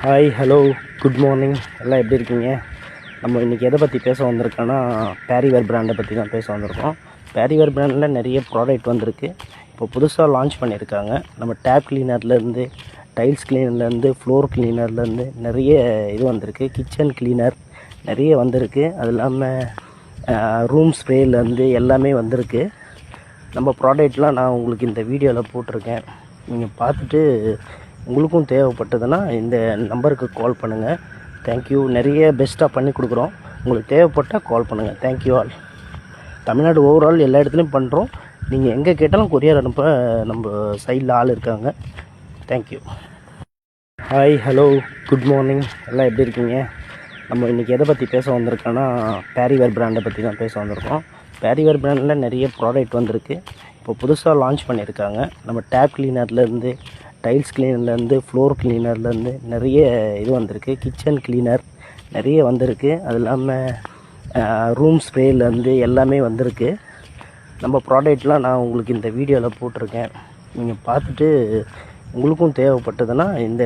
Hi hello good morning. எல்லாம் எப்படி இருக்கீங்க? நம்ம இன்றைக்கி எதை பற்றி பேச வந்திருக்கோன்னா பேரிவேர் பிராண்டை பற்றி தான் பேச வந்திருக்கோம். பேரிவேர் பிராண்டில் நிறைய ப்ராடக்ட் வந்திருக்கு. இப்போ புதுசாக லான்ச் பண்ணியிருக்காங்க. நம்ம டேப் கிளீனர்லேருந்து, டைல்ஸ் கிளீனர்லேருந்து, ஃப்ளோர் கிளீனர்லேருந்து நிறைய இது வந்திருக்கு. கிச்சன் கிளீனர் நிறைய வந்திருக்கு. அது இல்லாமல் ரூம் ஸ்ப்ரேலேருந்து எல்லாமே வந்திருக்கு. நம்ம ப்ராடக்ட்லாம் நான் உங்களுக்கு இந்த வீடியோவில் போட்டிருக்கேன். நீங்கள் பார்த்துட்டு உங்களுக்கும் தேவைப்பட்டதுன்னா இந்த நம்பருக்கு கால் பண்ணுங்கள். தேங்க்யூ. நிறைய பெஸ்ட்டாக பண்ணி கொடுக்குறோம். உங்களுக்கு தேவைப்பட்டால் கால் பண்ணுங்கள். Thank you all. தமிழ்நாடு ஓவரால் எல்லா இடத்துலையும் பண்ணுறோம். நீங்கள் எங்கே கேட்டாலும் கொரியர் அனுப்ப நம்ம சைடில் ஆள் இருக்காங்க. Thank you. Hi hello good morning. எல்லாம் எப்படி இருக்கீங்க? நம்ம இன்றைக்கி எதை பற்றி பேச வந்திருக்கோன்னா பேரிவேர் பிராண்டை பற்றி தான் பேச வந்திருக்கோம். பேரிவேர் பிராண்டில் நிறைய ப்ராடக்ட் வந்திருக்கு. இப்போ புதுசாக லான்ச் பண்ணியிருக்காங்க. நம்ம டேப் கிளீனர்லேருந்து, டைல்ஸ் கிளீனர்லேருந்து, ஃப்ளோர் கிளீனர்லேருந்து நிறைய இது வந்திருக்கு. கிச்சன் கிளீனர் நிறைய வந்திருக்கு. அது இல்லாமல் ரூம் ஸ்ப்ரேலேருந்து எல்லாமே வந்திருக்கு. நம்ம ப்ராடக்ட்லாம் நான் உங்களுக்கு இந்த வீடியோவில் போட்டிருக்கேன். நீங்கள் பார்த்துட்டு உங்களுக்கும் தேவைப்பட்டதுன்னா இந்த